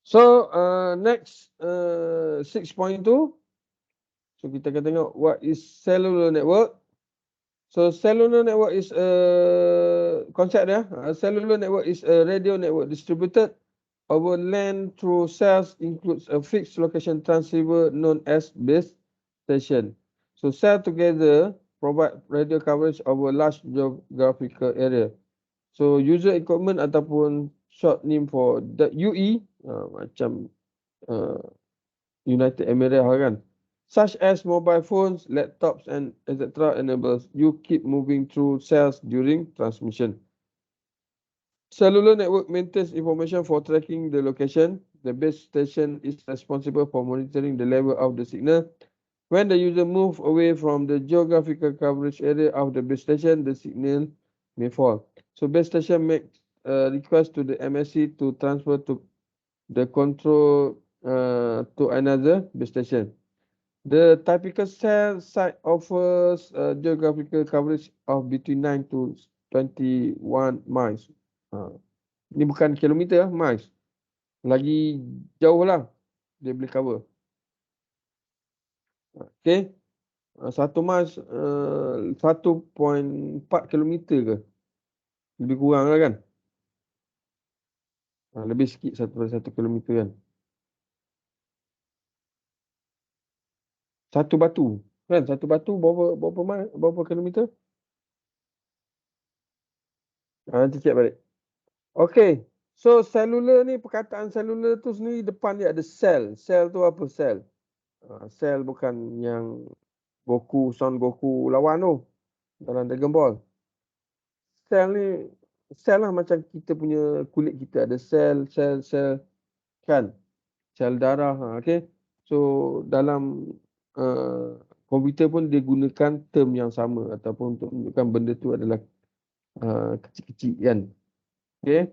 So next 6.2. So kita akan tengok what is cellular network. So cellular network is a concept dia. Cellular network is a radio network distributed over LAN through cells, includes a fixed location transceiver known as base station. So cell together provide radio coverage over large geographical area. So user equipment ataupun short name for the UE macam uh, United Emirates kan, such as mobile phones, laptops and etc. enables you keep moving through cells during transmission. Cellular network maintains information for tracking the location. The base station is responsible for monitoring the level of the signal. When the user moves away from the geographical coverage area of the base station, the signal may fall. So base station makes a request to the MSC to transfer to the control to another base station. The typical cell site offers geographical coverage of between 9 to 21 miles. Ini bukan kilometer, miles. Lagi jauh lah dia boleh cover. Okay. 1 miles 1.4 kilometer ke? Lebih kurang lah kan? Lebih sikit 1 kilometer kan? Satu batu. Kan? Satu batu berapa kilometer? Nanti check balik. Okay. So cellular ni, perkataan cellular tu sendiri depan dia ada cell. Cell tu apa cell? Cell bukan yang Son Goku lawan tu dalam Dragon Ball. Sel ni, sel lah macam kita punya kulit kita ada sel kan, sel darah. Okay. So dalam komputer pun dia gunakan term yang sama ataupun untuk menunjukkan benda tu adalah kecil-kecil kan. Okay.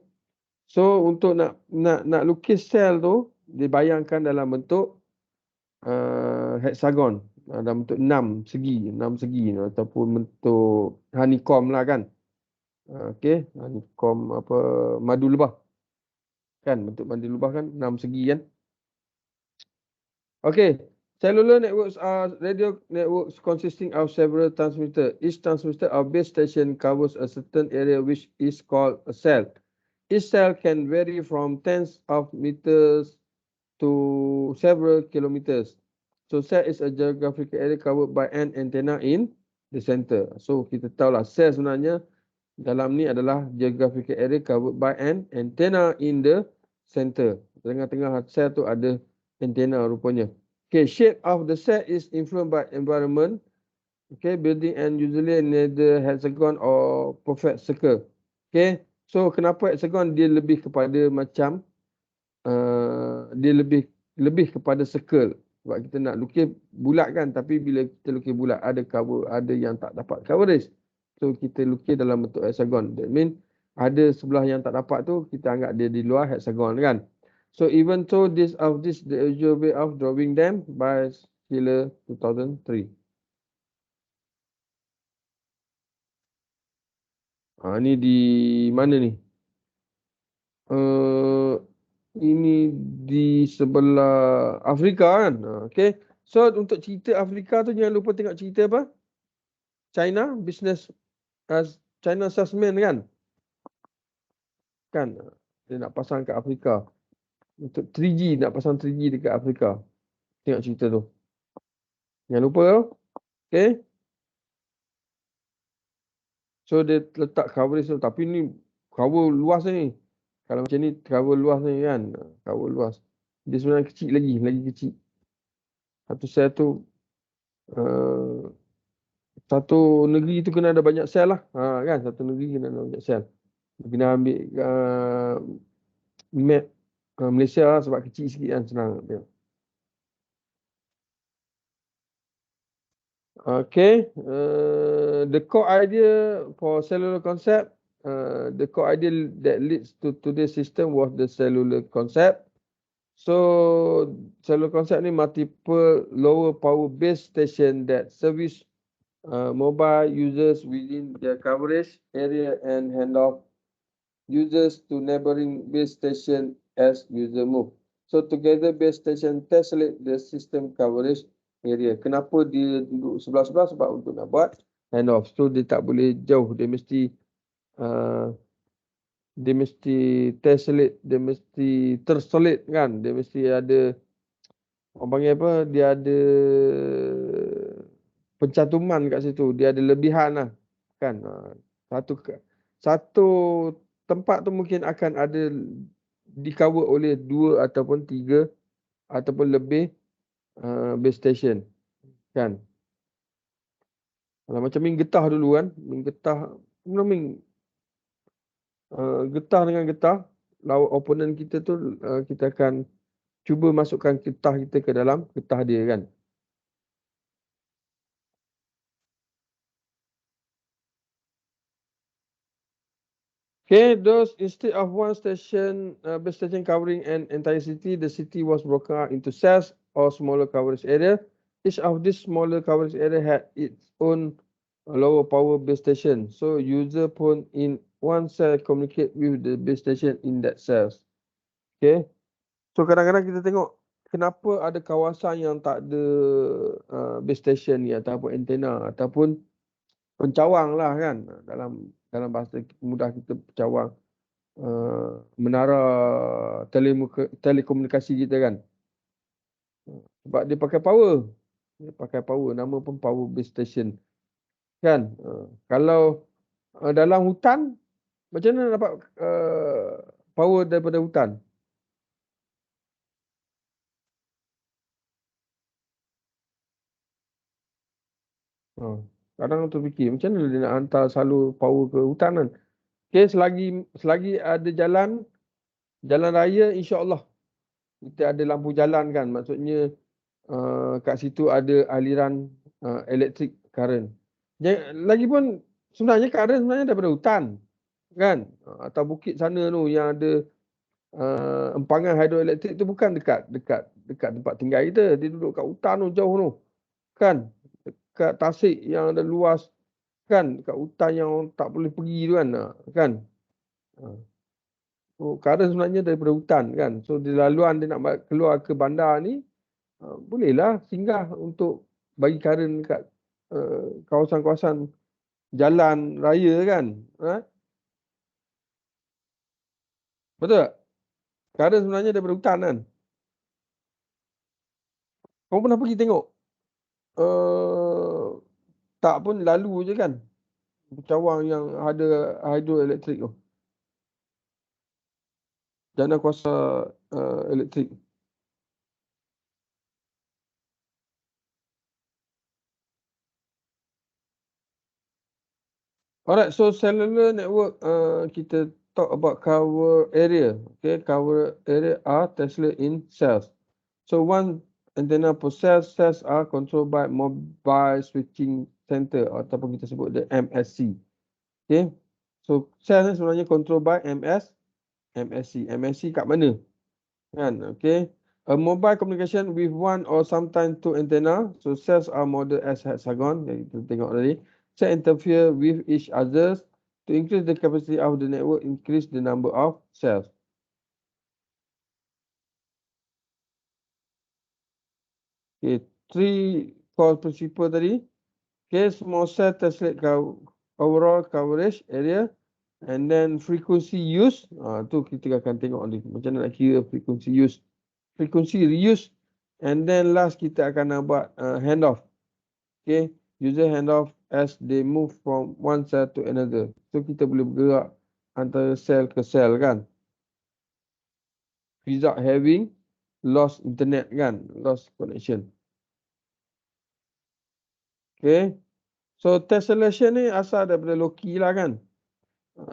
So untuk nak lukis sel tu, dibayangkan dalam bentuk hexagon, dalam bentuk 6 segi ataupun bentuk honeycomb lah kan. Okey, honeycomb apa, madu lebah. Kan bentuk madu lebah kan 6 segi kan. Okay. Cellular networks are radio networks consisting of several transmitters. Each transmitter or base station covers a certain area which is called a cell. Each cell can vary from tens of meters to several kilometers. So cell is a geographical area covered by an antenna in the center. So kita tahu lah cell sebenarnya dalam ni adalah geographical area covered by an antenna in the center. Tengah-tengah cell tu ada antenna rupanya. Okay, shape of the cell is influenced by environment. Okay, building and usually neither hexagon or perfect circle. Okay, so kenapa hexagon? Dia lebih kepada macam dia lebih kepada circle. Sebab kita nak lukis bulat kan, tapi bila kita lukis bulat ada yang tak dapat coverage. So kita lukis dalam bentuk hexagon. That mean ada sebelah yang tak dapat tu kita anggap dia di luar hexagon kan. So even though the usual way of drawing them by Schiller 2003. Ini di mana ni? Ini di sebelah Afrika kan. Okay. So untuk cerita Afrika tu jangan lupa tengok cerita apa? China Business as China Salesman kan. Kan dia nak pasang kat Afrika. Untuk 3G, nak pasang 3G dekat Afrika. Tengok cerita tu. Jangan lupa tau. Okay. So dia letak coverage tu. Tapi ni cover luas ni. Kalau macam ni cover luas ni kan. Cover luas. Dia sebenarnya kecil lagi kecil. Satu sel tu satu negeri tu kena ada banyak sel lah. Kan satu negeri kena ada banyak sel. Kena ambil map Malaysia lah sebab kecil sikit kan, senang tengok. Okay, the core idea for cellular concept, the core idea that leads to today's system was the cellular concept. So cellular concept ni multiple lower power base station that service mobile users within their coverage area and hand off users to neighboring base station as user move. So together base station tessellate the system coverage area. Kenapa dia duduk sebelah-sebelah? Sebab untuk nak buat handoff. So dia tak boleh jauh. Uh, dia mesti tessellate, dia mesti terselit kan. Dia mesti ada, orang panggil apa, dia ada pencantuman kat situ. Dia ada lebihan lah. Kan. Satu tempat tu mungkin akan ada di-cover oleh 2 ataupun 3 ataupun lebih base station. Kan. Kalau macam Ming getah dulu kan. Ming getah. Ming getah dengan getah. Lawan opponent kita tu kita akan cuba masukkan getah kita ke dalam getah dia kan. Okay, those instead of one station, base station covering an entire city, the city was broken up into cells or smaller coverage area. Each of these smaller coverage area had its own lower power base station. So user pun in one cell communicate with the base station in that cells. Okay. So kadang-kadang kita tengok kenapa ada kawasan yang tak ada base station ni ataupun antena ataupun pencawang lah kan, dalam bahasa mudah kita pencawang menara telekomunikasi kita kan. Sebab dia pakai power, nama pun power base station kan. Kalau dalam hutan, macam mana dapat power daripada hutan? Kadang terfikir macam mana dia nak hantar salur power ke hutan kan. Okay, selagi ada jalan raya, insya-Allah kita ada lampu jalan kan. Maksudnya kat situ ada aliran elektrik current. Lagipun sebenarnya current daripada hutan kan. Atau bukit sana tu yang ada empangan hidroelektrik tu bukan dekat tempat tinggal kita. Dia duduk kat hutan tu jauh tu. Kan? Dekat tasik yang ada luas kan, dekat hutan yang tak boleh pergi tu kan. Kan? So, current sebenarnya daripada hutan kan. So di laluan dia nak keluar ke bandar ni, bolehlah singgah untuk bagi current kat kawasan-kawasan jalan raya kan. Betul tak? Current sebenarnya daripada hutan kan. Kau pernah pergi tengok? Tak pun lalu je kan. Cawang yang ada hidroelektrik tu. Jana kuasa elektrik. Alright, so cellular network, kita talk about cover area. Okay, cover area are tested in cells. So one antenna per cells are controlled by mobile switching center ataupun kita sebut the MSC. Okay, so cell ni sebenarnya controlled by MSC. MSC kat mana? Kan, okay. A mobile communication with one or sometimes two antenna. So cells are modeled as hexagon yang kita tengok tadi. Cell interfere with each other to increase the capacity of the network, increase the number of cells. Okay, 3 core principle tadi. Okay, small cell tessellate overall coverage area, and then frequency use. Tu kita akan tengok ni macam mana nak kira frequency use, frequency reuse, and then last kita akan nak buat handoff. Okay, user handoff as they move from one cell to another. So kita boleh bergerak antara sel ke sel kan, without having lost internet kan, lost connection. Okay, so tessellation ni asal daripada Loki lah kan.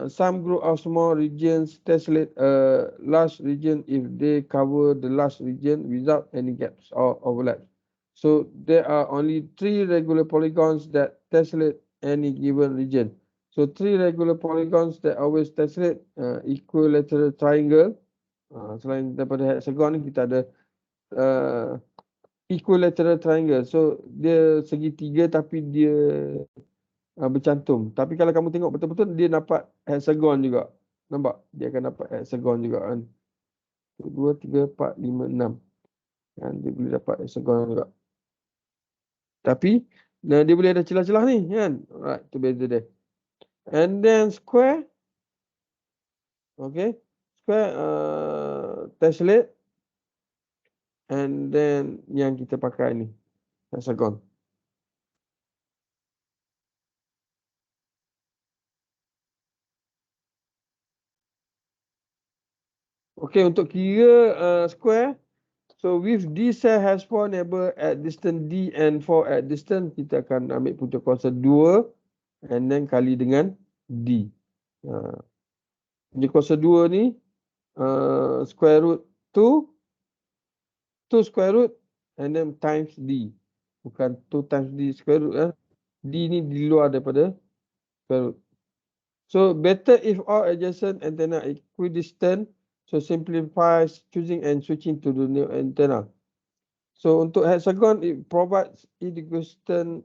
Some group of small regions tessellate a large region if they cover the large region without any gaps or overlap. So there are only 3 regular polygons that tessellate any given region. So 3 regular polygons that always tessellate equilateral triangle. Selain daripada hexagon ni kita ada equilateral triangle. So dia segitiga tapi dia bercantum. Tapi kalau kamu tengok betul-betul dia dapat hexagon juga. Nampak? Dia akan dapat hexagon juga kan. 2, 3, 4, 5, 6. Kan, dia boleh dapat hexagon juga. Tapi dia boleh ada celah-celah ni kan. Alright, tu beza dia. And then square. Okay. Square tessellate. And then yang kita pakai ni hexagon. Okay, untuk kira square. So with D cell has 4 neighbor at distance D and 4 at distance, kita akan ambil punca kuasa 2 and then kali dengan D. Punca kuasa 2 ni square root 2 square root and then times D. Bukan 2 times D square root. D ni di luar daripada square root. So better if all adjacent antenna equidistant. So simplifies choosing and switching to the new antenna. So untuk hexagon, it provides equidistant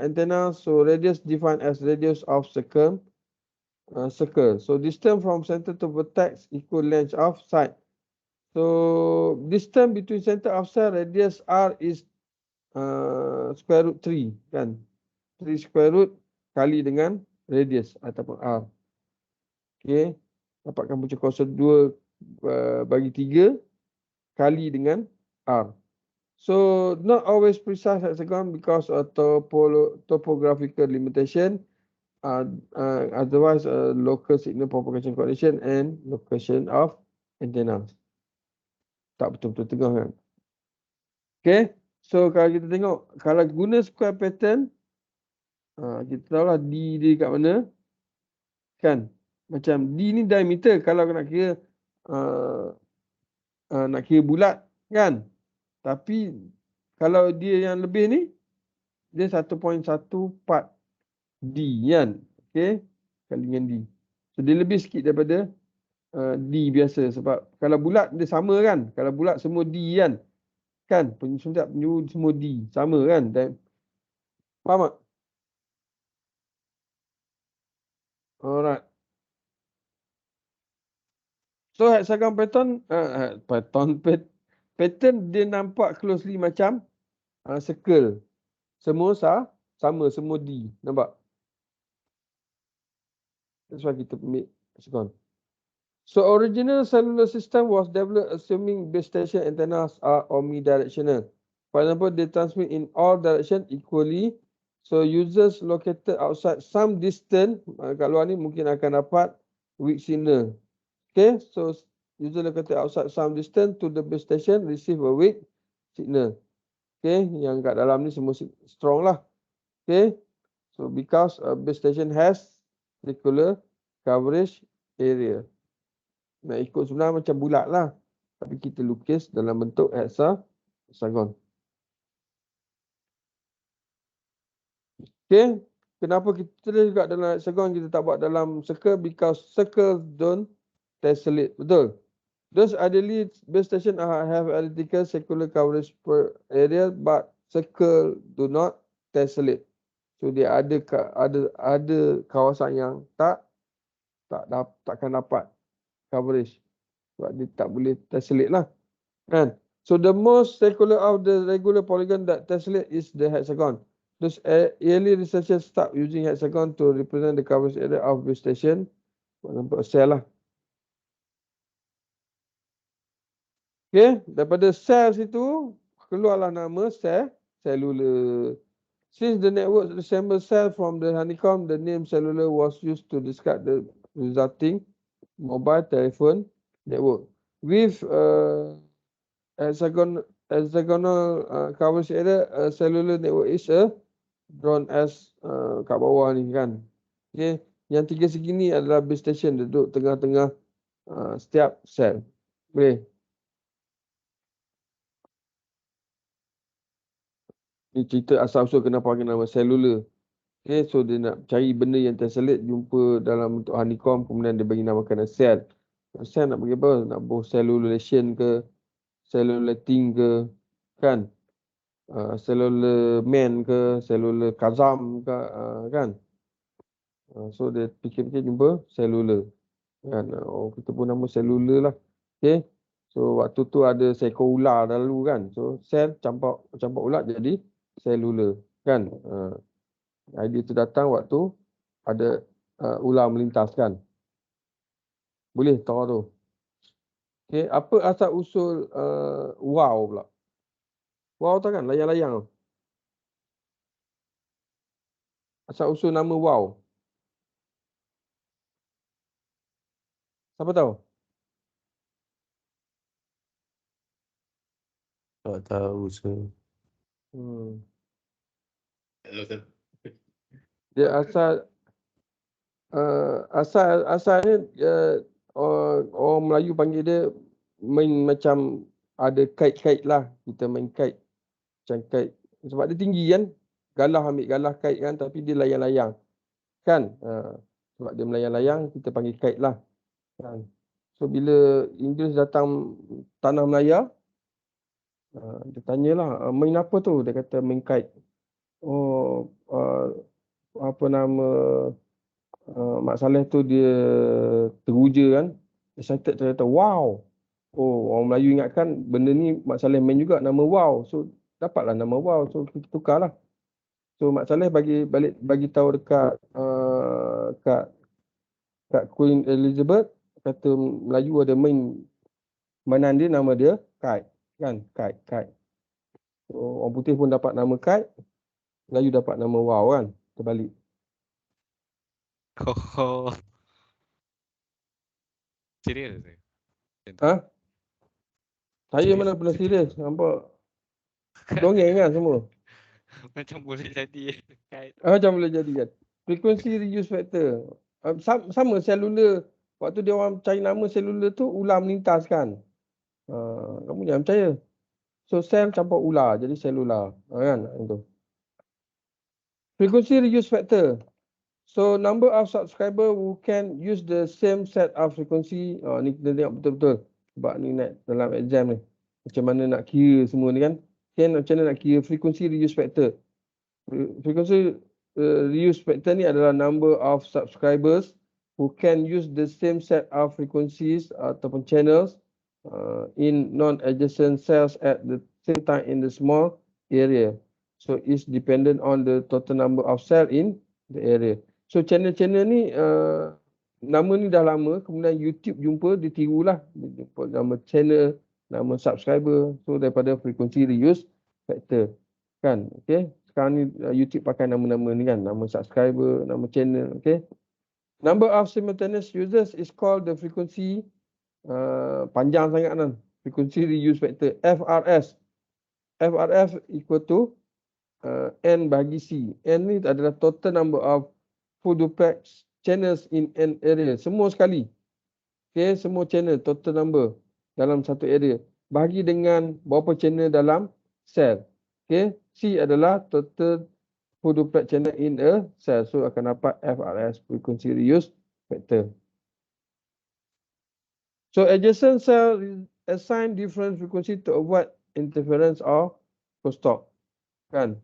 antenna. So radius defined as radius of circle. So distance from center to vertex equal length of side. So distance between center of cell radius R is square root 3 kan. 3 square root kali dengan radius ataupun R. Okay. Dapatkan punca kuasa 2 bagi 3 kali dengan R. So not always precise hexagon because of topographical limitation. Otherwise local signal propagation coordination and location of antenna. Tak betul-betul tengah kan. Okay. So kalau kita tengok, kalau guna square pattern, kita tahulah D dia kat mana. Kan. Macam D ni diameter kalau nak kira bulat kan. Tapi kalau dia yang lebih ni, dia 1.14 D kan. Okay. Kali dengan D. So dia lebih sikit daripada D biasa. Sebab kalau bulat dia sama kan. Kalau bulat semua D kan. Kan. Setiap penjuru semua D. Sama kan. Dan, faham tak? Alright. So hexagon pattern, pattern dia nampak closely macam circle. Semua sama, semua D. Nampak? That's why kita ambil hexagon. So original cellular system was developed assuming base station antennas are omnidirectional. For example, they transmit in all directions equally. So users located outside some distance, kat luar ni mungkin akan dapat weak signal. Okay, so user located outside some distance to the base station receive a weak signal. Okay, yang kat dalam ni semua strong lah. Okay, so because a base station has circular coverage area. Nak ikut sebenarnya macam bulat lah. Tapi kita lukis dalam bentuk hexagon. Okay, kenapa kita tulis juga dalam hexagon, kita tak buat dalam circle? Because circle don't tessellate. Betul. Those ideally base station have identical circular coverage per area, but circle do not tessellate. So dia ada kawasan yang takkan dapat coverage. Sebab dia tak boleh tessellate lah. Kan? So the most circular of the regular polygon that tessellate is the hexagon. Those early researchers start using hexagon to represent the coverage area of base station. Nampak cell lah. Okay, daripada cell situ keluarlah nama cellular. Since the network resembles cell from the honeycomb, the name cellular was used to describe the resulting mobile telephone network. With hexagonal coverage area, a cellular network is drawn as kat bawah ni kan. Okay, yang tiga segini adalah base station duduk tengah-tengah setiap cell. Boleh. Ni cerita asal-usul kenapa pakai nama cellular. Okay, so dia nak cari benda yang tessellate, jumpa dalam bentuk honeycomb, kemudian dia bagi namakan cell. Cell nak bagi apa? Nak buat cellulation ke, cellulating ke, kan? Cellular man ke, cellular kazam ke, kan? So dia fikir-fikir jumpa cellular. Kan? Oh, kita pun nama cellular lah. Okay. So waktu tu ada seekor ular lalu kan. So sel campak ular jadi cellular kan. Idea tu datang waktu ada ular melintas kan. Boleh tahu tu. Okay. Apa asal usul wow pula? Wow tahu kan layang-layang tu. Asal usul nama wow. Siapa tahu? Tak tahu saya. Hmm. Hello, sir. Dia asalnya orang Melayu panggil dia main macam ada kait-kait lah. Kita main kait. Macam kait. Sebab dia tinggi kan. Galah ambil galah kait kan. Tapi dia layang-layang. Kan. Sebab dia melayang-layang kita panggil kait lah. Kan. So bila Inggeris datang tanah Melaya. Dia tanyalah main apa tu. Dia kata main kait. Oh apa nama Mak Saleh tu dia teruja kan. Excited dia kata wow. Oh orang Melayu ingatkan benda ni Mak Saleh main juga nama wow. So dapatlah nama wow. So kita tukar lah. So Mak Saleh bagi tahu dekat kat Queen Elizabeth. Kata Melayu ada mainan dia nama dia kite. Kan kite. So, orang putih pun dapat nama kite. Melayu dapat nama wow kan. Terbalik. Oh, serius saya. Ha? Saya Serius. mana pernah serius. Nampak dongeng kan semua. Macam boleh jadi kait. Macam boleh jadi kan. Frequency reuse factor. Sama cellular. Waktu dia orang cari nama cellular tu, ular melintas kan. Kamu jangan percaya. So cell campur ular. Jadi cellular. Kan? Itu. Frequency reuse factor. So number of subscriber who can use the same set of frequency. Ni kita tengok betul-betul. Sebab ni nak dalam exam ni. Macam mana nak kira semua ni kan. Macam mana nak kira frequency reuse factor. Frequency reuse factor ni adalah number of subscribers who can use the same set of frequencies ataupun channels in non-adjacent cells at the same time in the small area. So it's dependent on the total number of cell in the area. So channel-channel ni nama ni dah lama, kemudian YouTube jumpa, dia tirulah. Dia jumpa nama channel, nama subscriber. So daripada frequency reuse factor. Kan, okay. Sekarang ni YouTube pakai nama-nama ni kan, nama subscriber, nama channel, okay. Number of simultaneous users is called the frequency, panjang sangat kan, frequency reuse factor, FRS. FRF equal to N bagi C. N ni adalah total number of full duplex channels in an area. Semua sekali. Okay, semua channel, total number dalam satu area. Bagi dengan berapa channel dalam cell. Okay, C adalah total full duplex channel in a cell. So akan dapat FRS, frequency reuse factor. So adjacent cell assign different frequency to avoid interference or crosstalk. Kan?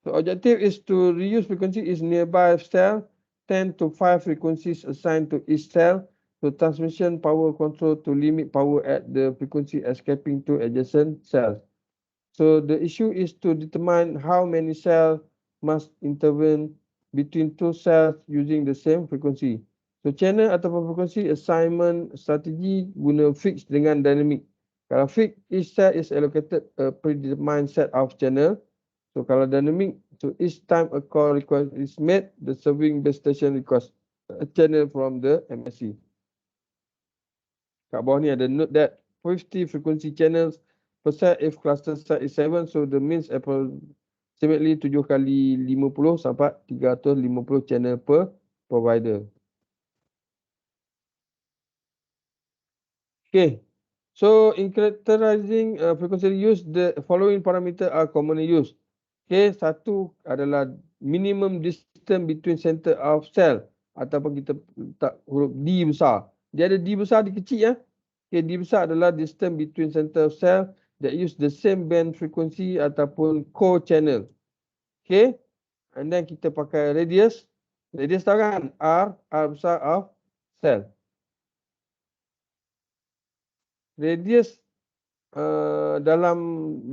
The objective is to reuse frequency is nearby cell, 10 to 5 frequencies assigned to each cell. So transmission power control to limit power at the frequency escaping to adjacent cells. So the issue is to determine how many cells must intervene between two cells using the same frequency. So channel ataupun frequency assignment strategi guna fixed dengan dynamic. Kalau fixed, each cell is allocated a predetermined set of channel. So kalau dynamic, so each time a call request is made, the serving base station request a channel from the MSC. Kat bawah ni ada note that 50 frequency channels per set if cluster size is 7. So the means approximately 7 kali 50 sampai 350 channel per provider. Okay. So in characterizing frequency use, the following parameter are commonly used. Okay, satu adalah minimum distance between center of cell ataupun kita letak huruf D besar. Dia ada D besar, D kecil ya. Okay, D besar adalah distance between center of cell that use the same band frequency ataupun core channel. Okay, and then kita pakai radius. Radius tahu kan? R besar of sel. Radius dalam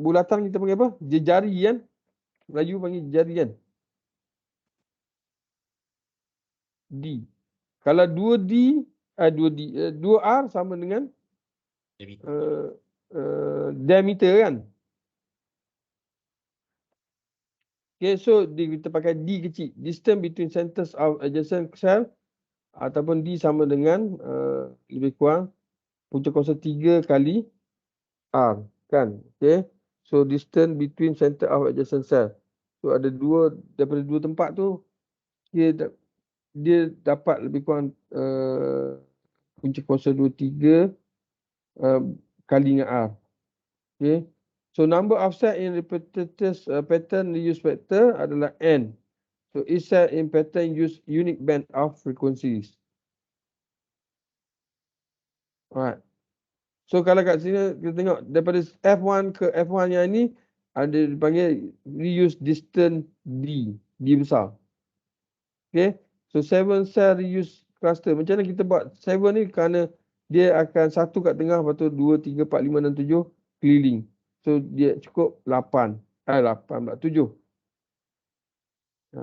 bulatan kita panggil apa? Jari kan? Melayu panggil jari kan? D. Kalau 2D, 2R sama dengan diameter kan? Okay, so kita pakai D kecil. Distance between centers of adjacent cell ataupun D sama dengan lebih kurang punca kuasa 3 kali R kan? Okay. So distance between center of adjacent cell. So ada daripada dua tempat tu dia dapat lebih kurang punca kuasa 23 kali dengan R. Okay. So number of cell in repetitious pattern reuse factor adalah N. So each cell in pattern use unique band of frequencies. Alright. So kalau kat sini kita tengok daripada F1 ke F1 yang ini ada dipanggil reuse distance D. D besar. Okay. So 7 cell reuse cluster. Macam mana kita buat 7 ni kerana dia akan satu kat tengah lepas tu 2, 3, 4, 5 dan 7 keliling. So dia cukup 8 pula 7.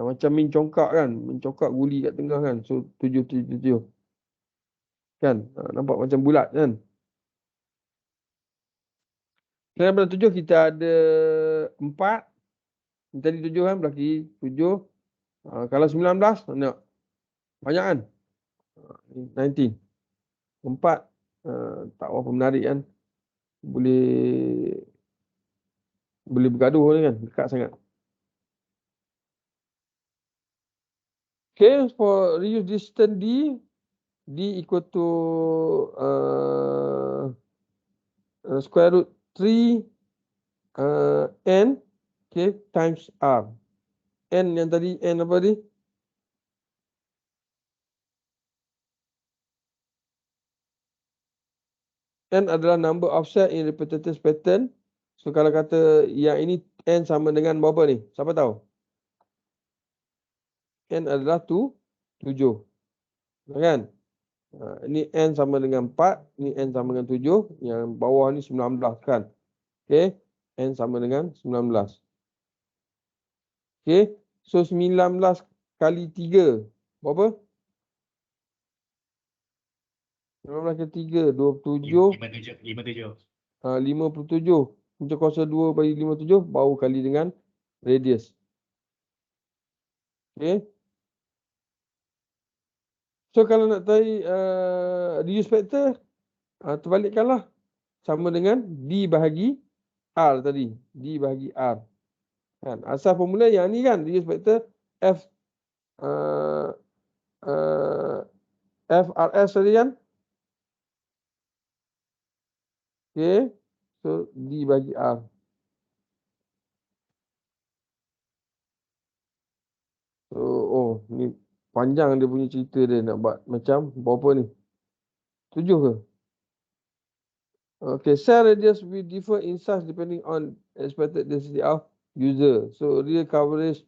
Macam mencongkak kan. Mencongkak guli kat tengah kan. So 7, 7, 7. Kan. Nampak macam bulat kan. Selain daripada 7 kita ada 4. Tadi 7 kan. Belakang 7. Kalau 19 nak. Banyak kan. 19. 4. Tak apa menarik kan. Boleh bergaduh ni kan. Dekat sangat. Okay, for reuse distance D equal to square root 3 N okay, times R. N yang tadi, N apa tadi? N adalah number of cell in repetitive pattern. So kalau kata yang ini N sama dengan berapa ni? Siapa tahu? N adalah 7. Kan? Ini N sama dengan 4. Ini N sama dengan 7. Yang bawah ni 19 kan? Okay. N sama dengan 19. Okay. So 19 kali 3. Berapa? 19 kali 3. 27. 57. 57. Punca kuasa 2 bagi 57. Baru kali dengan radius. Okay. So kalau nak tahu reuse factor, terbalikkanlah. Sama dengan D bahagi R tadi. D bahagi R. Kan? Asal formula yang ni kan. Reuse factor F FRS tadi kan. Okay. So D bahagi R. So ni panjang dia punya cerita dia nak buat macam berapa ni? 7 ke? Okay, cell radius will differ in size depending on expected density of user. So real coverage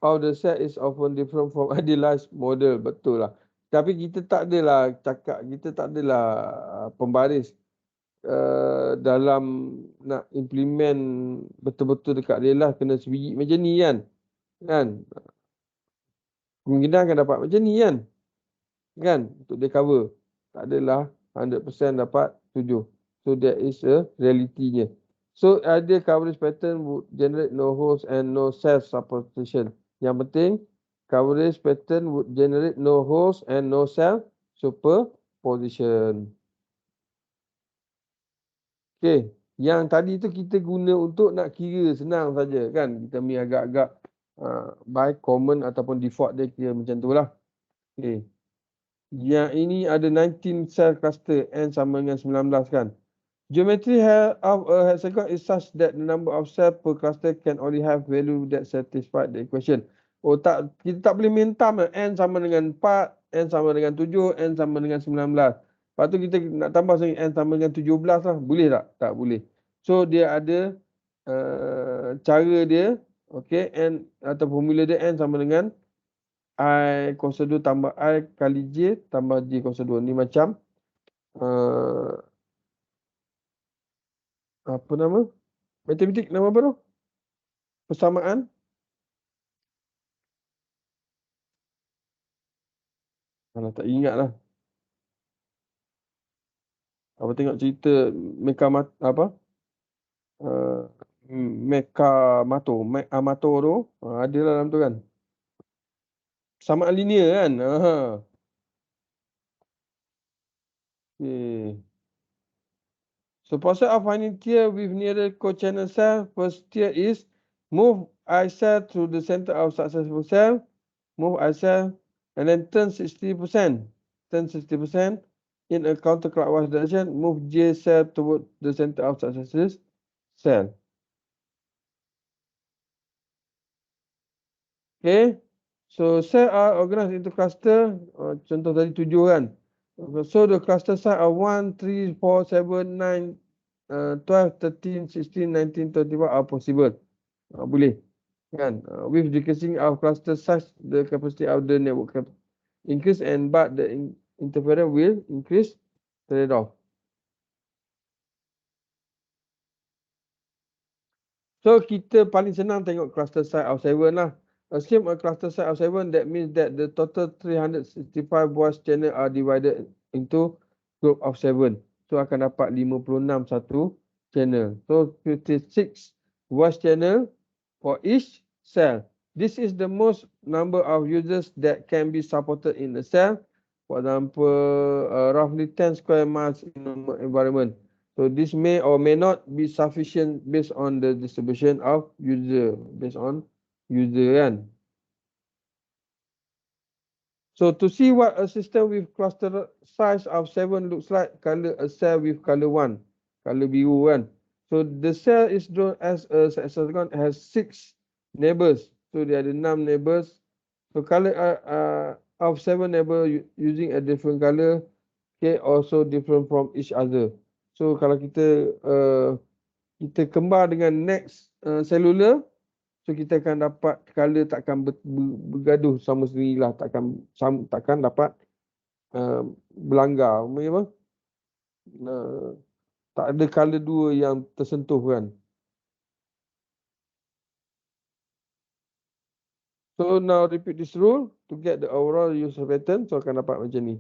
of the cell is often different from idealized model. Betul lah. Tapi kita tak adalah cakap, kita tak adalah pembaris dalam nak implement betul-betul dekat real life kena sebiji macam ni kan. Kan? Kemungkinan akan dapat macam ni kan. Kan? Untuk dia cover. Tak adalah 100% dapat 7. So that is a reality-nya. So ideal coverage pattern would generate no holes and no self-supportation. Yang penting coverage pattern would generate no holes and no self-superposition. Okay. Yang tadi tu kita guna untuk nak kira senang saja kan. Kita ambil agak-agak by common ataupun default dia kira macam tu lah. Okay. Yang ini ada 19 cell cluster N sama dengan 19 kan. Geometry of a hexagon is such that the number of cells per cluster can only have value that satisfy the equation. Kita tak boleh minta N sama dengan 4, N sama dengan 7, N sama dengan 19. Lepas tu kita nak tambah N sama dengan 17 lah. Boleh tak? Tak boleh. So dia ada cara dia. Okay, N atau formula dia N sama dengan I kuasa 2 tambah I kali J tambah J kuasa 2. Ni macam apa nama? Matematik nama apa tu? Persamaan. Alah, tak ingat lah. Apa tengok cerita apa? Uh, Amato tu. Ada lah dalam tu kan. Persamaan linear kan. Okay. So process of finding tier with nearer co-channel cell. First tier is move I cell through the center of successful cell. Move I cell and then turn 60%. Turn 60% in a counterclockwise direction. Move J cell toward the center of successful cell. Okay. So cell are organized into cluster. Contoh tadi 7 kan. So the cluster size are 1, 3, 4, 7, 9, 12, 13, 16, 19, 21 are possible. Boleh. Kan? With decreasing of cluster size, the capacity of the network increase and but the interference will increase trade-off. So kita paling senang tengok cluster size of 7 lah. Assume a cluster size of 7, that means that the total 365 voice channel are divided into group of 7. So akan dapat 56 satu channel. So 56 voice channel for each cell. This is the most number of users that can be supported in a cell. For example, roughly 10 square miles in an environment. So this may or may not be sufficient based on the distribution of user, based on user kan. So to see what a system with cluster size of 7 looks like, color a cell with color 1, color biru kan. So the cell is drawn as a hexagon has 6 neighbors. So there are 6 neighbors. So color of 7 neighbors using a different color, okay, also different from each other. So kalau kita kembar dengan next cellular, so kita akan dapat color takkan bergaduh sama sendiri lah, takkan dapat berlanggar. Apa? Tak ada color dua yang tersentuh kan. So now repeat this rule to get the overall user pattern. So akan dapat macam ni.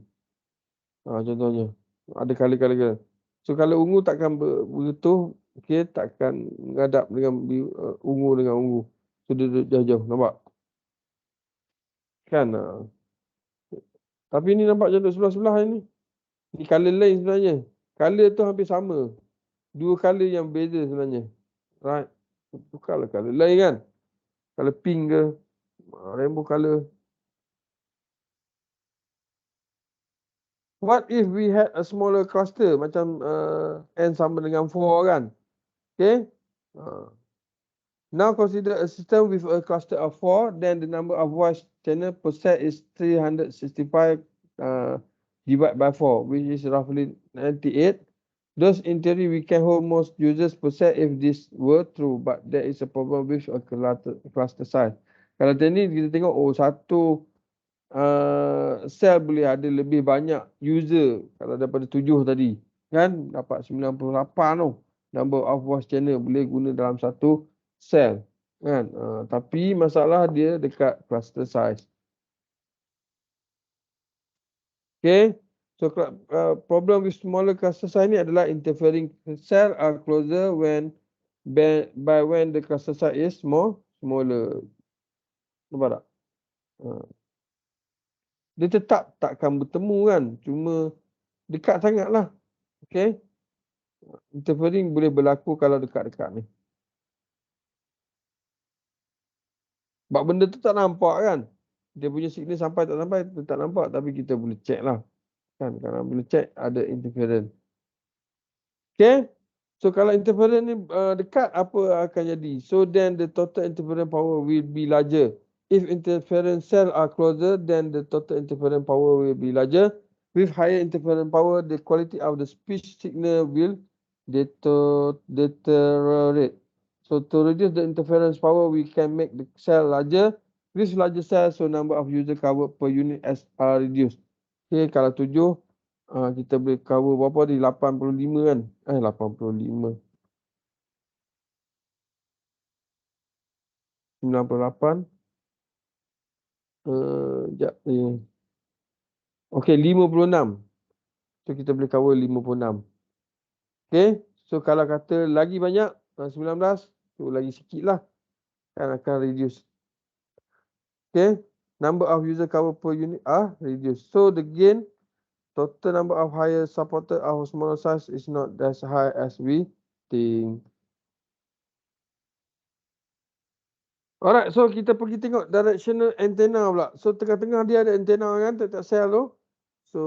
Contohnya ada color. So color ungu takkan bergetuh, okay, takkan menghadap dengan ungu dengan ungu. So dia duduk jauh-jauh, nampak? Kan? Tapi ni nampak macam duduk sebelah-sebelah ni. Ni color lain sebenarnya. Color tu hampir sama. Dua color yang beza sebenarnya. Right? Tukarlah color lain kan? Color pink ke? Rainbow color. What if we had a smaller cluster? Macam N sama dengan 4 kan? Okay? Now consider a system with a cluster of 4. Then the number of voice channel per set is 365 divided by 4, which is roughly 98. Thus, in theory, we can hold most users per set if this were true. But there is a problem with a cluster size. Kalau tadi kita tengok, satu sel boleh ada lebih banyak user. Kalau daripada 7 tadi, kan? Dapat 98 tu. Number of voice channel boleh guna dalam satu sel. Kan? Tapi masalah dia dekat cluster size. Okay. So problem with smaller cluster size ni adalah interfering cell are closer when when the cluster size is smaller. Nampak tak? Dia tetap takkan bertemu kan. Cuma dekat sangat lah. Okay. Interfering boleh berlaku kalau dekat-dekat ni. Sebab benda tu tak nampak kan. Dia punya signal sampai tak sampai, tak nampak. Tapi kita boleh check lah. Kan, kalau boleh check ada interference. Okay. So kalau interference ni dekat, apa akan jadi? So then the total interference power will be larger. If interference cell are closer, then the total interference power will be larger. With higher interference power, the quality of the speech signal will deteriorate. So to reduce the interference power, we can make the cell larger Increase larger cell, so number of user covered per unit as are reduced. Okay, kalau 7, kita boleh cover berapa tadi? 85 kan? 85. 98. Sekejap ni. Okay, 56. So, kita boleh cover 56. Okay, so kalau kata lagi banyak, 19, so lagi sikit lah. Kan akan reduce. Okay, number of user cover per unit are reduced. So, the gain, total number of higher supported of smaller size is not as high as we think. Alright, so kita pergi tengok directional antenna pula. So tengah-tengah dia ada antenna kan, tak sel tu. So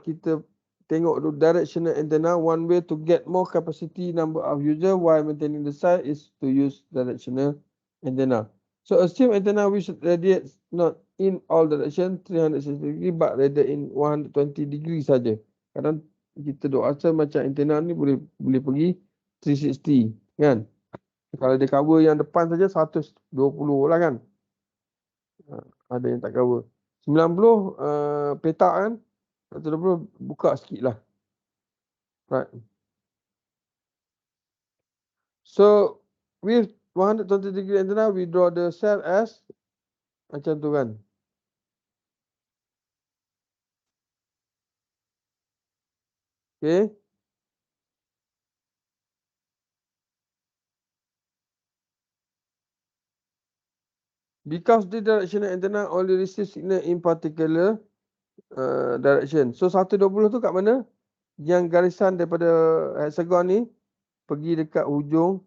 kita tengok tu directional antenna. One way to get more capacity number of user while maintaining the size is to use directional antenna. So assume antenna which radiates not in all direction 360 degree but rather in 120 degree saja. Kadang kita duk rasa macam antenna ni boleh pergi 360 kan. Kalau dia cover yang depan saja 120 lah kan. Ada yang tak cover. 90 petak kan. 120 buka sikit lah. Right. So with 120 degree antenna, we draw the cell as macam tu kan. Okay. Because the directional antenna only receive signal in particular direction. So 120 tu kat mana? Yang garisan daripada hexagon ni pergi dekat hujung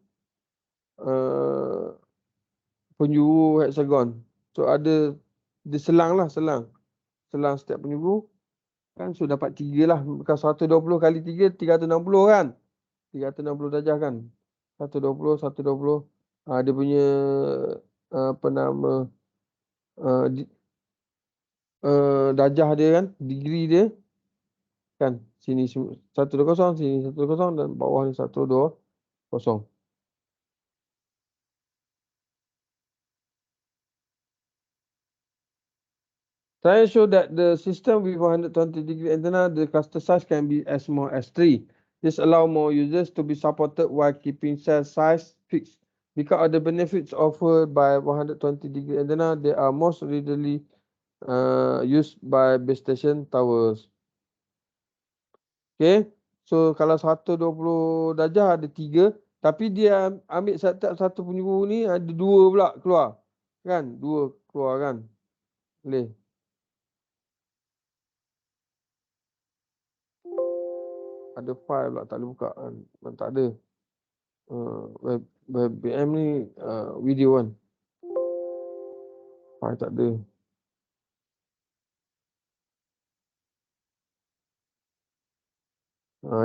penjuru hexagon. So ada dia selang lah, selang setiap penjuru kan. So dapat 3 lah. Bukan 120 kali 3 360 kan. 360 darjah kan. 120 120 dia punya apa nama darjah dia kan, degree dia kan. Sini 120, sini 120 dan bawah ni 120. Saya show that the system with 120 degree antenna, the cluster size can be as small as 3. This allow more users to be supported while keeping cell size fixed. Because of the benefits offered by 120 degree antenna, they are most readily used by base station towers. Okay, so kalau 120 darjah ada 3, tapi dia ambil satu penjuru ni ada 2 pula keluar. Kan? 2 keluar kan? Boleh. Ada file pula tak boleh buka kan. Memang tak ada. BM ni video kan. File tak ada.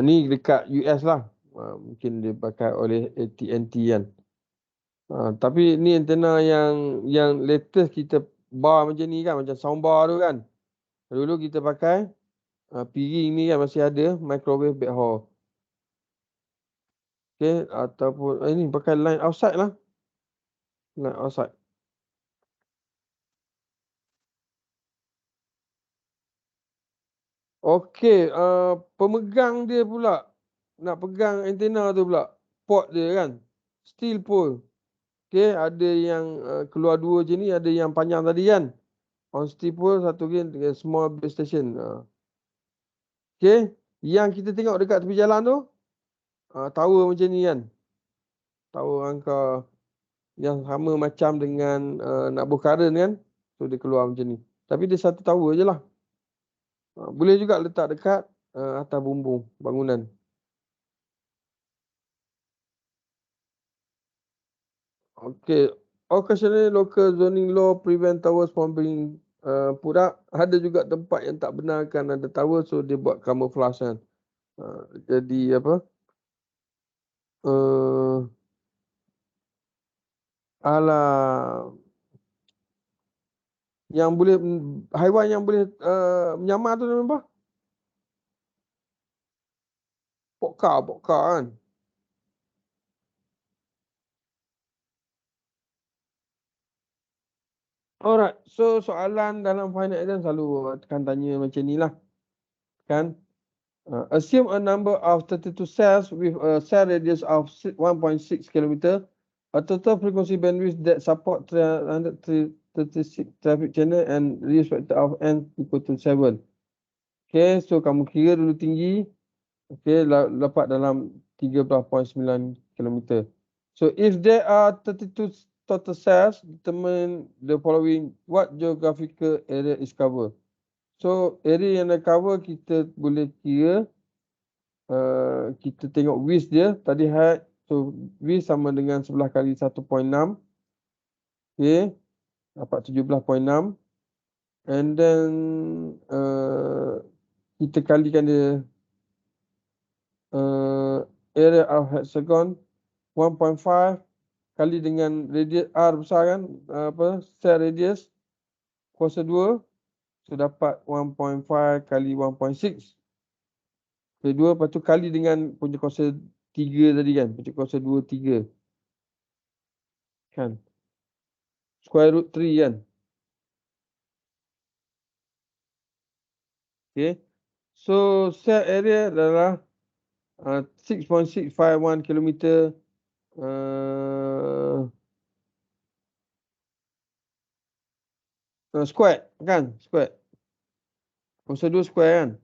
Ni dekat US lah. Mungkin dia pakai oleh AT&T kan. Tapi ni antena yang latest kita bar macam ni kan. Macam soundbar tu kan. Dulu kita pakai piring ni kan masih ada. Microwave backhaul. Okay. Ataupun ini pakai line outside lah. Line outside. Okey, pemegang dia pula nak pegang antena tu pula. Port dia kan. Steel pole. Okey, ada yang keluar 2 je ni, ada yang panjang tadi kan. On steel pole, satu lagi dengan small base station. Okey, yang kita tengok dekat tepi jalan tu, tower macam ni kan. Tower angka yang sama macam dengan nak buh current kan. So dia keluar macam ni. Tapi dia satu tower je lah. Boleh juga letak dekat atas bumbung bangunan. Okay. Occasionally local zoning law prevent towers from being put up. Ada juga tempat yang tak benarkan ada tower, so dia buat camouflage kan. Jadi apa? Alah, yang boleh haiwan yang boleh menyamar tu nama apa? Pokka kan. Alright, so soalan dalam final exam selalu akan tanya macam ni lah. Kan? Assume a number of 32 cells with a cell radius of 1.6 km, a total frequency bandwidth that support 336 traffic channel and reduce factor of n equal to 7. Okay, so kamu kira dulu tinggi. Okay, dapat dalam 13.9 km. So if there are 32 total cells, determine the following. What geographical area is covered? So area yang dah cover kita boleh kira. Kita tengok width dia tadi height. So width sama dengan 11 kali 1.6. Okay, dapat 17.6. And then kita kalikan dia area of hexagon 1.5 kali dengan radius R besar kan, cell radius kuasa 2. So dapat 1.5 kali 1.6. Kedua, lepas tu kali dengan punca kuasa 3 tadi kan. Punca kuasa 2, 3. Kan. Square root 3 kan. Okay. So, cell area adalah 6.651 km square kan. Square. Kuasa 2 square kan.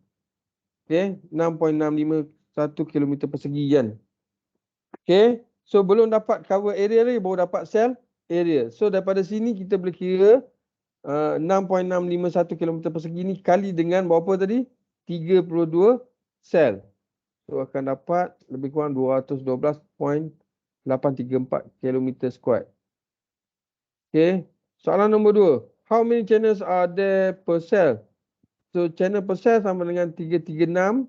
Okay. 6.651 km persegi kan. Okay. So, belum dapat cover area lagi, baru dapat cell area. So, daripada sini kita boleh kira 6.651 km persegi ni kali dengan berapa tadi? 32 sel. So, akan dapat lebih kurang 212.834 km square. Okay. Soalan nombor 2. How many channels are there per cell? So, channel per cell sama dengan 336.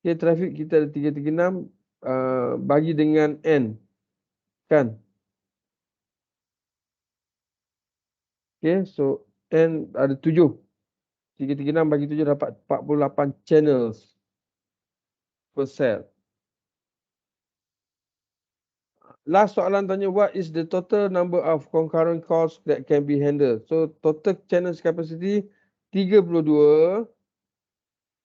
Okay, traffic kita ada 336. Bagi dengan N. Kan? Okay, so N ada 7. 336 bagi 7 dapat 48 channels per cell. Last soalan tanya, what is the total number of concurrent calls that can be handled? So, total channels capacity 32.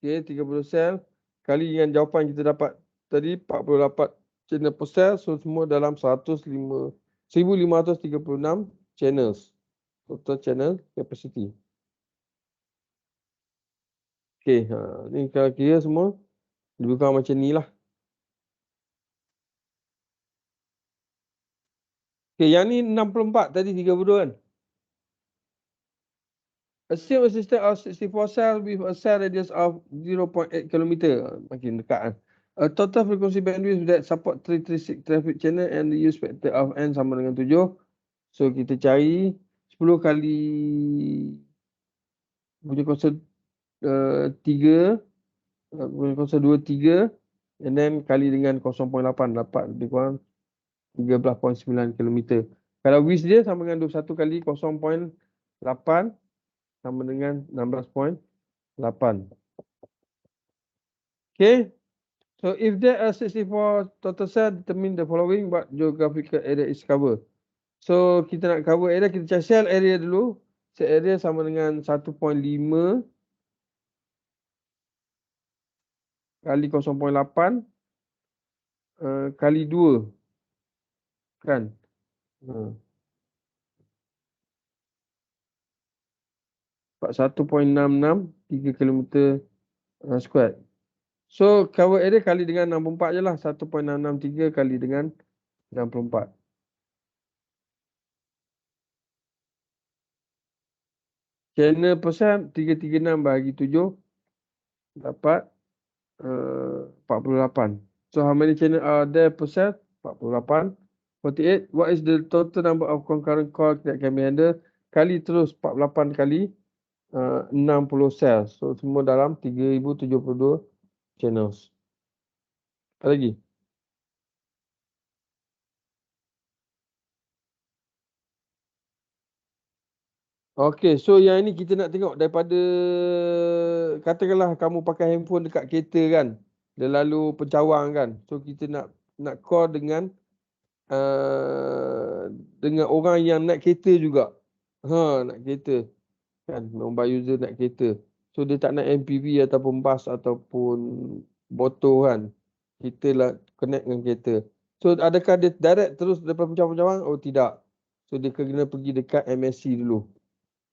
Okay, 30 cell. Kali dengan jawapan kita dapat tadi 48 channel per cell. So, semua dalam 1536 channels. Total channel capacity. Okay, ni kalau kira semua lebih kurang macam ni lah. Okay, yang ni 64 tadi 32 kan? Assume a system of 64 cells with a cell radius of 0.8 km. Makin dekat kan. A total frequency bandwidth that support 336 traffic channel and the use factor of n sama dengan 7. So kita cari 10 kali punya kuasa 3, punya kuasa 2, 3, and then kali dengan 0.8 dapat lebih kurang 13.9 km. Kalau width dia sama dengan 21 kali 0.8 sama dengan 16.8. Okay. So if there are 64 total cell, determine the following. What geographical area is covered? So kita nak cover area, kita cari cell area dulu. Cell area sama dengan 1.5 kali 0.8 kali 2. Kan? Dapat 1.66 3 km square. So cover area kali dengan 64 je lah. 1.663 kali dengan 64. Channel persen 336 bahagi 7 dapat 48. So how many channel are there per cell? 48. 48. What is the total number of concurrent call that can be handled? Kali terus 48 kali 60 sel. So semua dalam 3072 channels. Apa lagi? Okay, so yang ini kita nak tengok daripada, katakanlah kamu pakai handphone dekat kereta kan, dia lalu pencawang kan. So kita nak call dengan orang yang naik kereta juga. nak kereta. Kan, mobile user nak kereta. So dia tak nak MPV ataupun bus ataupun motor kan. Kita lah connect dengan kereta. So adakah dia direct terus daripada pencawang-pencawang? Oh tidak. So dia kena pergi dekat MSC dulu.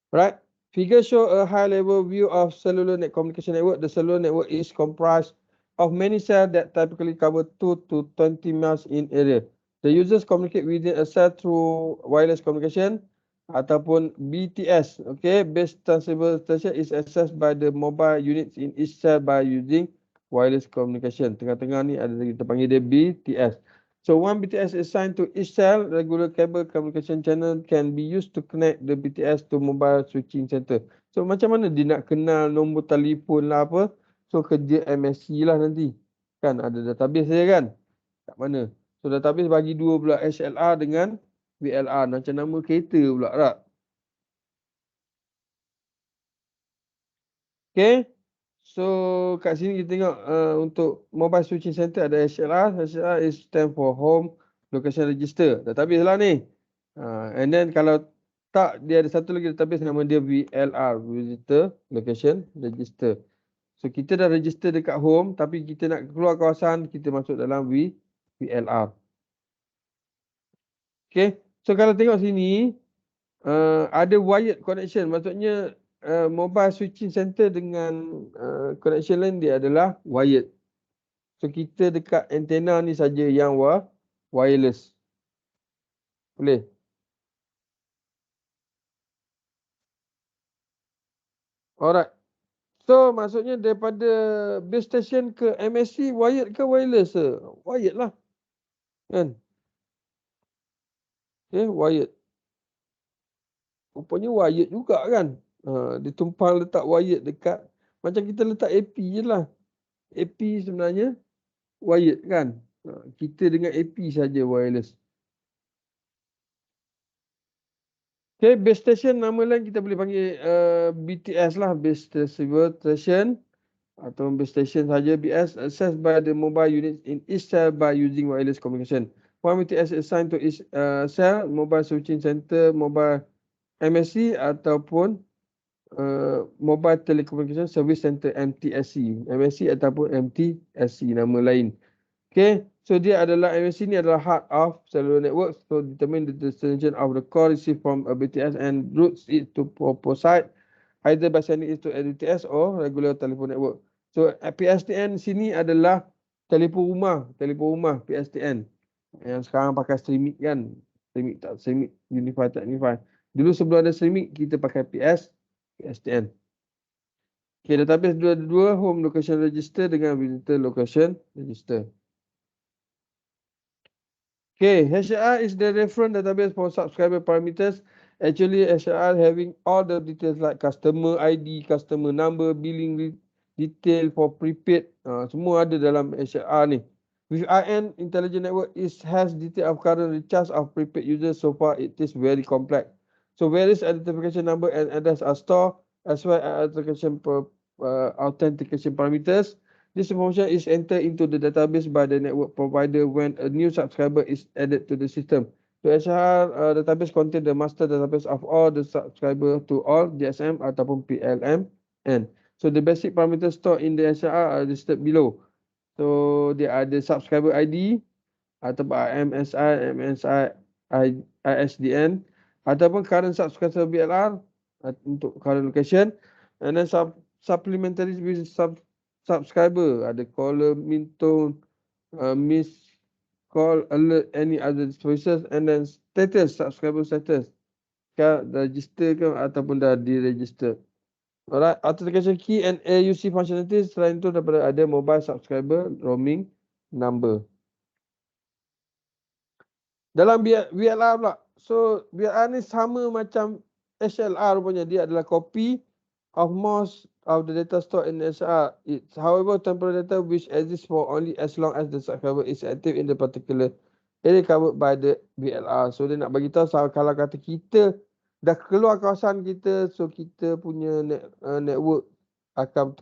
Right? Figure show a high-level view of cellular net communication network. The cellular network is comprised of many cells that typically cover 2 to 20 miles in area. The users communicate within a cell through wireless communication ataupun BTS. Okay, base transceivable station is accessed by the mobile units in each cell by using wireless communication. Tengah-tengah ni ada kita panggil dia BTS. So one BTS is assigned to each cell. Regular cable communication channel can be used to connect the BTS to mobile switching center. So macam mana dia nak kenal nombor telefon lah apa? So kerja MSC lah nanti. Kan ada database dia kan? Kat mana? So database bagi dua pula, HLR dengan VLR. Macam nama kereta pula tak? Okay. So kat sini kita tengok untuk mobile switching center ada HLR. HLR is stand for home location register. Database lah ni. And then kalau tak, dia ada satu lagi database nama dia VLR, Visitor Location Register. So kita dah register dekat home tapi kita nak keluar kawasan, kita masuk dalam VLR. Okay. So kalau tengok sini ada wired connection. Maksudnya mobile switching center dengan connection lain dia adalah wired. So kita dekat antena ni saja yang wireless. Boleh? Alright. So maksudnya daripada base station ke MSC wired ke wireless ke? Wired lah. Kan? Okay, wired. Rupanya wired juga kan? Dia tumpang letak wired dekat. Macam kita letak AP je lah. AP sebenarnya wired kan? Kita dengan AP saja wireless. Okay, base station nama lain kita boleh panggil BTS lah. Base station atau base station saja BS accessed by the mobile unit in each cell by using wireless communication. One BTS is assigned to each cell, mobile switching center, mobile MSC ataupun mobile telecommunication service center MTSC. MSC ataupun MTSC nama lain. Okay, so dia adalah MSC ni adalah heart of cellular network. So determine the destination of the call received from a BTS and routes it to proper site, either by sending it to LTS or regular telephone network. So PSTN sini adalah telefon rumah PSTN. Yang sekarang pakai streaming kan, streaming unify tak unify. Dulu sebelum ada streaming kita pakai PSTN. Okay, database dua home location register dengan visitor location register. Okay, HLR is the reference database for subscriber parameters. Actually, HLR having all the details like customer ID, customer number, billing detail for prepaid. Semua ada dalam HLR ni. With IN, Intelligent Network has detail of current recharge of prepaid users. So far, it is very complex. So various identification number and address are stored as well as authentication parameters. This information is entered into the database by the network provider when a new subscriber is added to the system. The HLR database contains the master database of all the subscribers to all GSM ataupun PLM. So the basic parameters stored in the HLR are listed below. So dia ada subscriber ID ataupun MSI, ISDN ataupun current subscriber BLR untuk current location, and then supplementary with subscriber ada caller, tone, miss call, alert, any other services, and then status, subscriber status. Dah register ke ataupun dah diregister. Alright, authentication key and AUC functionalities. Selain itu daripada ada mobile subscriber roaming number. Dalam VLR pula. So VLR ni sama macam HLR rupanya. Dia adalah copy of most of the data stored in HLR. It's however temporary data which exists for only as long as the subscriber is active in the particular area covered by the VLR. So dia nak bagi tahu kalau kata kita dah keluar kawasan kita, so kita punya network akan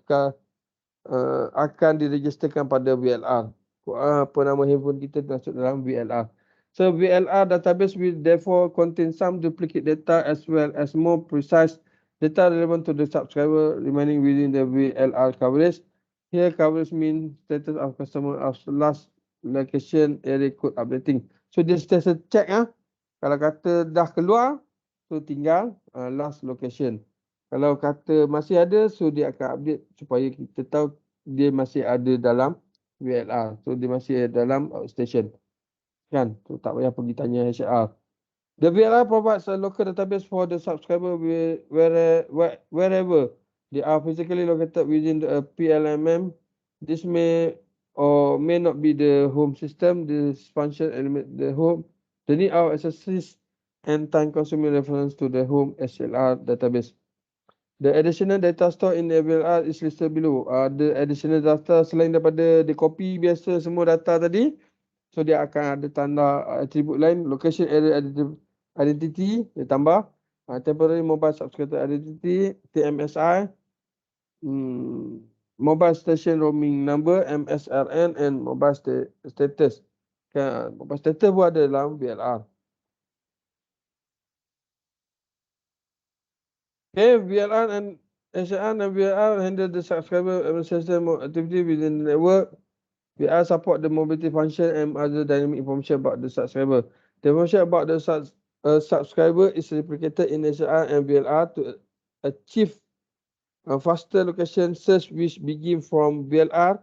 diregisterkan pada VLR. Apa nama handphone kita masuk dalam VLR. So VLR database will therefore contain some duplicate data as well as more precise data relevant to the subscriber remaining within the VLR coverage. Here coverage means status of customer of last location area code updating. So dia sentiasa check Kalau kata dah keluar, so tinggal last location. Kalau kata masih ada, so dia akan update supaya kita tahu dia masih ada dalam VLR. So dia masih ada dalam outstation. Kan? So tak payah pergi tanya HR. The VLR provides a local database for the subscriber wherever they are physically located within the PLMM. This may or may not be the home system. This function element the home. The need of accessories and time-consuming reference to the home SLR database. The additional data stored in the VLR is listed below. The additional data selain daripada di copy biasa semua data tadi, so dia akan ada tanda atribut lain, location area identity, dia tambah. Temporary mobile subscriber identity, TMSI, mobile station roaming number, MSRN, and mobile status. Mobile status pun ada dalam VLR. Okay, VLR and SLR and VLR handle the subscriber administration activity within the network. VLR support the mobility function and other dynamic information about the subscriber. The information about the subscriber is replicated in SLR and VLR to achieve a faster location search which begin from VLR.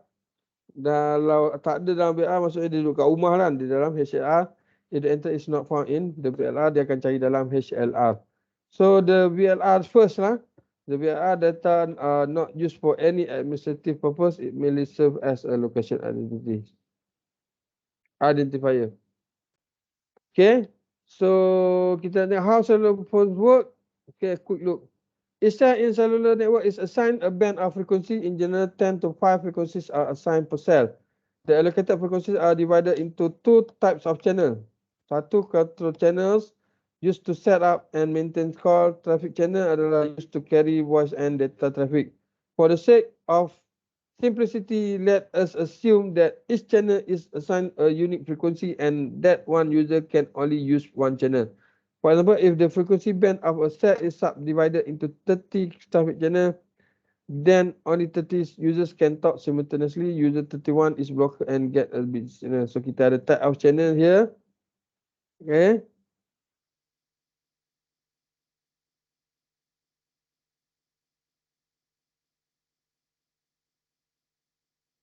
Kalau tak ada dalam VLR, maksudnya dia duduk kat rumah kan, di dalam HLR. If the enter is not found in the VLR, dia akan cari dalam HLR. So the VLR first the VLR data are not used for any administrative purpose. It merely serve as a location identifier. Okay, so kita tengok how cellular phones work. Okay, quick look. Each cell in cellular network is assigned a band of frequency. In general, 10 to 5 frequencies are assigned per cell. The allocated frequencies are divided into two types of channel. Satu control channels used to set up and maintain call traffic channel adalah used to carry voice and data traffic. For the sake of simplicity, let us assume that each channel is assigned a unique frequency and that one user can only use one channel. For example, if the frequency band of a cell is subdivided into 30 traffic channel, then only 30 users can talk simultaneously. User 31 is blocked and get a bit signal. So kita ada type of channel here. Okay.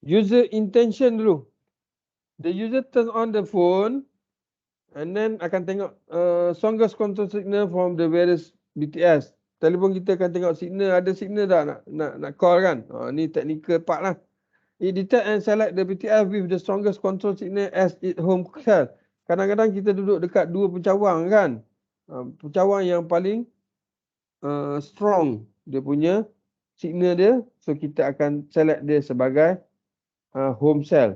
User intention dulu. The user turn on the phone and then akan tengok strongest control signal from the various BTS. Telefon kita akan tengok signal, ada signal tak nak call kan. Ni technical part lah. It detect and select the BTS with the strongest control signal as its home cell. Kadang-kadang kita duduk dekat dua pencawang kan. Pencawang yang paling strong dia punya signal dia. So kita akan select dia sebagai home cell.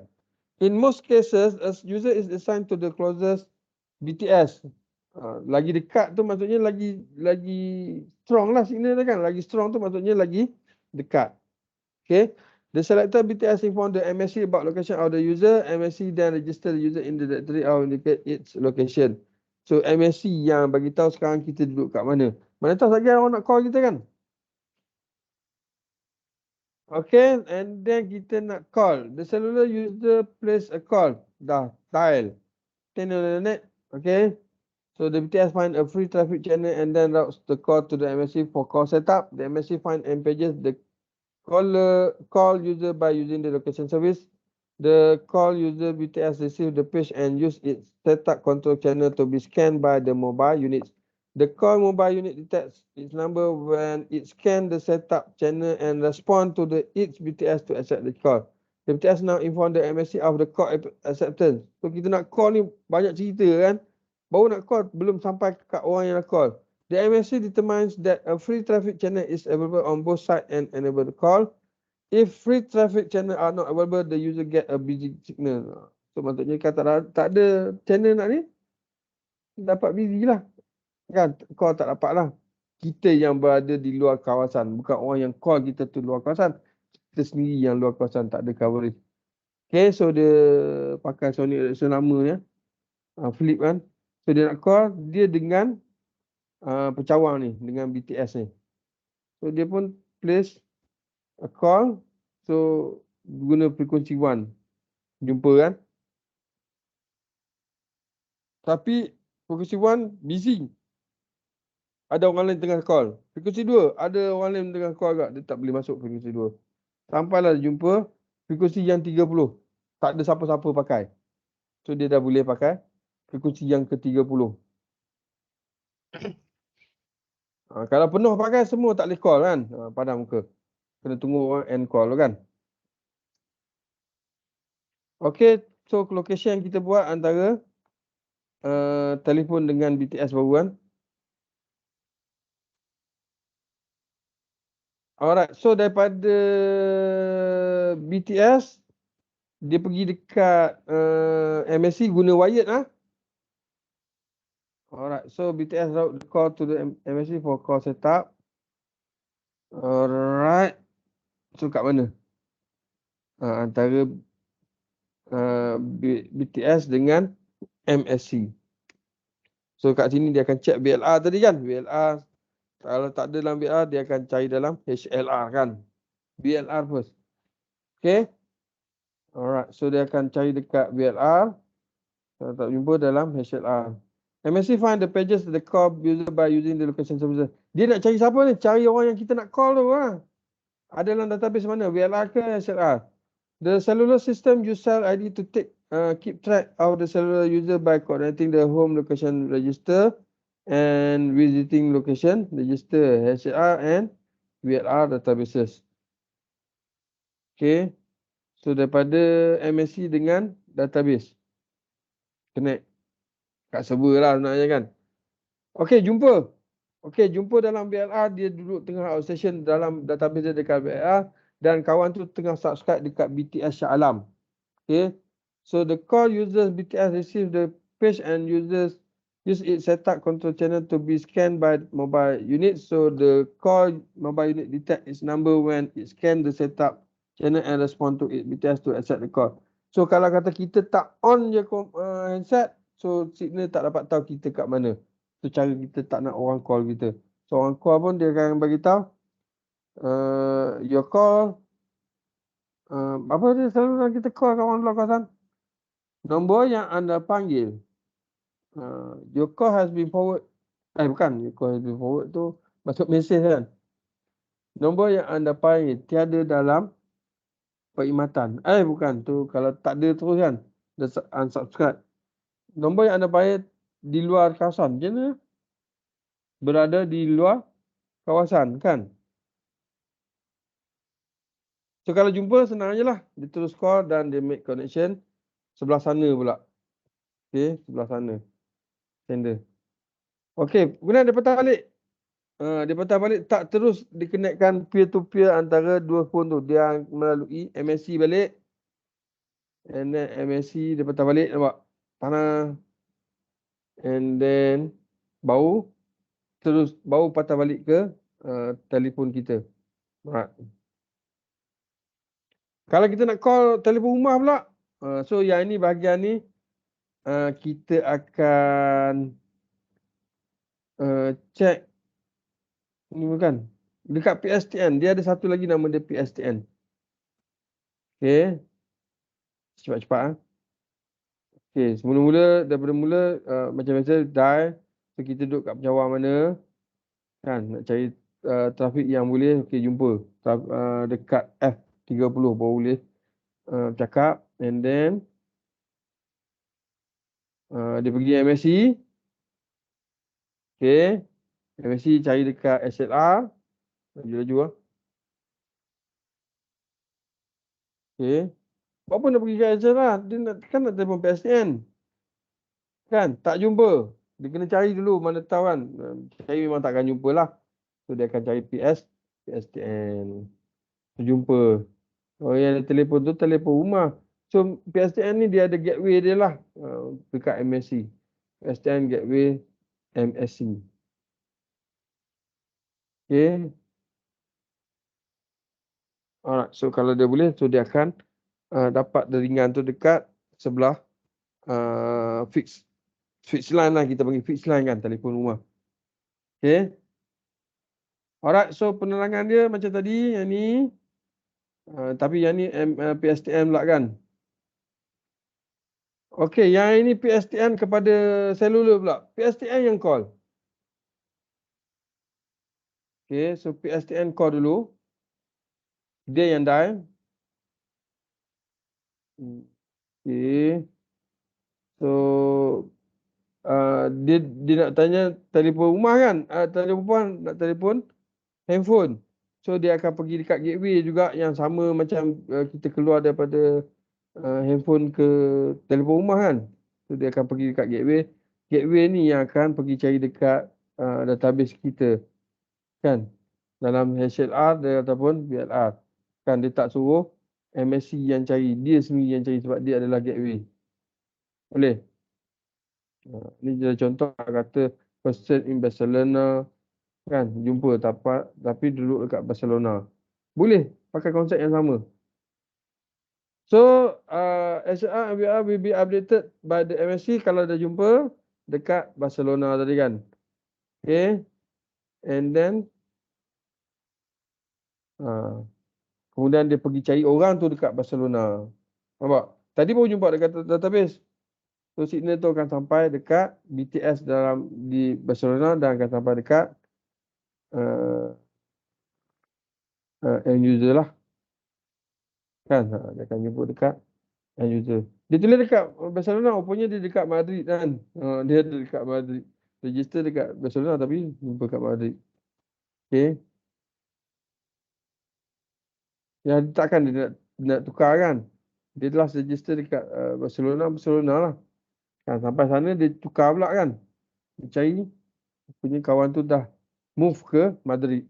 In most cases, a user is assigned to the closest BTS. Lagi dekat tu maksudnya lagi strong lah signal dia kan. Lagi strong tu maksudnya lagi dekat. Okay. The selected BTS inform the MSC about location of the user. MSC then register the user in the directory or indicate its location. So MSC yang bagi tahu sekarang kita duduk kat mana. Mana tahu saja orang nak call kita kan. Okay, and then kita nak call. The cellular user place a call. Dah, dial. Net. Okay. So the BTS find a free traffic channel and then routes the call to the MSC for call setup. The MSC find and pages the call user by using the location service. The call user BTS receive the page and use its setup control channel to be scanned by the mobile units. The call mobile unit detects its number when it scans the setup channel and respond to its BTS to accept the call. The BTS now inform the MSC of the call acceptance. So kita nak call ni banyak cerita kan. Baru nak call, belum sampai kat orang yang nak call. The MSC determines that a free traffic channel is available on both sides and enable the call. If free traffic channel are not available, the user get a busy signal. So maksudnya kata tak ada channel nak ni, dapat busy lah. Kan, call tak dapat lah. Kita yang berada di luar kawasan, bukan orang yang call kita tu luar kawasan. Kita sendiri yang luar kawasan tak ada coverage. Okay, so dia pakai Sony Ericsson lama ya. Flip kan. So dia nak call dia dengan pencawang ni, dengan BTS ni. So dia pun place a call. So guna frekuensi 1. Jumpa kan. Tapi frekuensi 1 busy. Ada orang lain tengah call. Frekuensi 2 ada orang lain tengah call juga. Dia tak boleh masuk frekuensi 2. Sampailah jumpa frekuensi yang 30. Tak ada siapa-siapa pakai. So dia dah boleh pakai frekuensi yang ke-30. Kalau penuh pakai semua tak boleh call kan. Padam muka. Kena tunggu orang end call kan. Okay. So location yang kita buat antara telefon dengan BTS baru kan. Alright. So daripada BTS dia pergi dekat MSC guna wired lah. Alright. So BTS route the call to the MSC for call setup. Alright. So kat mana? Antara BTS dengan MSC. So kat sini dia akan check VLR tadi kan. VLR. Kalau tak ada dalam VLR, dia akan cari dalam HLR kan. VLR first. Okay. Alright. So dia akan cari dekat VLR. Kalau tak jumpa dalam HLR. MSC find the pages the call user by using the location services. Dia nak cari siapa ni? Cari orang yang kita nak call tu lah. Ada dalam database mana? VLR ke HLR? The cellular system use cell ID to keep track of the cellular user by coordinating the home location register and visiting location register HLR and VLR databases. Okay. So daripada MSC dengan database. Connect. Kat server lah sebenarnya kan. Okay, jumpa. Okay, jumpa dalam VLR. Dia duduk tengah outstation dalam database dia dekat VLR. Dan kawan tu tengah subscribe dekat BTS Shah Alam. Okay. So the call users BTS receive the page and users use it setup control channel to be scanned by mobile unit. So the call mobile unit detect its number when it scan the setup channel and respond to it BTS to accept the call. So kalau kata kita tak on je handset, so signal tak dapat tahu kita kat mana. So cara kita tak nak orang call kita. So orang call pun dia akan bagi tahu your call apa dia selalu kita call kawan luar kawasan. Nombor yang anda panggil. Your call has been forward. Bukan. Your call has been forward tu masuk mesej kan. Nombor yang anda panggil tiada dalam perkhidmatan. Bukan. Tu kalau tak ada terus kan. Dah unsubscribe. Nombor yang anda panggil di luar kawasan. Macam mana? Berada di luar kawasan kan. So kalau jumpa senang je lah. Dia terus call dan dia make connection. Sebelah sana pula. Okay. Sebelah sana. Sender. Okay. Kemudian dia patah balik. Dia patah balik tak terus dikenekkan peer to peer antara dua phone tu. Dia melalui MSC balik. And then MSC dia patah balik nampak. Tanah. And then baru patah balik ke telefon kita. Right. Kalau kita nak call telefon rumah pula. So yang ini bahagian ni kita akan check. Ini bukan. Dekat PSTN. Dia ada satu lagi nama dia PSTN. Okay. Cepat-cepat. Okay. Semula-mula, daripada mula, macam biasa, dial. So, kita duduk kat pencawang mana. Kan. Nak cari trafik yang boleh. Okay, jumpa. Dekat F30 baru boleh cakap. And then, dia pergi MSC. Okay. MSC cari dekat SLR. Laju-laju lah. Okay. Buat apa nak pergi ke SLR? Dia nak telefon PSTN. Kan? Tak jumpa. Dia kena cari dulu. Mana tahu kan. Cari memang takkan jumpa lah. So dia akan cari PSTN. So, jumpa. Oh yang ada telefon tu telefon rumah. So PSTN ni dia ada gateway dia lah. Dekat MSC. PSTN gateway MSC. Okay. Alright. So kalau dia boleh. So dia akan dapat jaringan tu dekat sebelah fix. Fixed line lah, kita panggil fixed line kan, telefon rumah. Okay. Alright, so penerangan dia macam tadi, yang ni. Tapi yang ni PSTN pula kan. Okay, yang ini PSTN kepada cellular pula. PSTN yang call. Okay, so PSTN call dulu. Dia yang dial. Okay. So, dia nak tanya telefon rumah kan. Telefon nak telefon handphone. So, dia akan pergi dekat gateway juga yang sama macam kita keluar daripada handphone ke telefon rumah kan. So, dia akan pergi dekat gateway. Gateway ni yang akan pergi cari dekat database kita. Kan? Dalam HLR ataupun BLR. Kan dia tak suruh MSC yang cari. Dia sendiri yang cari sebab dia adalah gateway. Boleh? Ni jadi contoh kata person in Barcelona. Kan? Jumpa tapi duduk dekat Barcelona. Boleh pakai konsep yang sama. So, HLR and BLR will be updated by the MSC kalau dah jumpa dekat Barcelona tadi kan. Okay. And then kemudian dia pergi cari orang tu dekat Barcelona. Nampak? Tadi baru jumpa dekat database. So signal tu akan sampai dekat BTS di Barcelona dan akan sampai dekat end user lah. Kan? Dia akan jumpa dekat end user. Dia tulis dekat Barcelona, rupanya dia dekat Madrid kan. Dia ada dekat Madrid. Register dekat Barcelona tapi jumpa dekat Madrid. Okay. Ya, takkan dia nak tukar kan. Dia telah register dekat Barcelona lah. Kan, sampai sana dia tukar pula kan. Dia cari punya kawan tu dah move ke Madrid.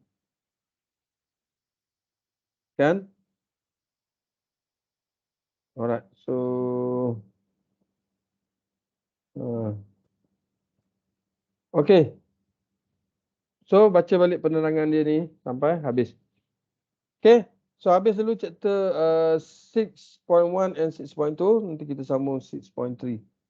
Kan? Alright. So okay. So baca balik penerangan dia ni sampai habis. Okay. So habis dulu chapter 6.1 and 6.2. Nanti kita sambung 6.3.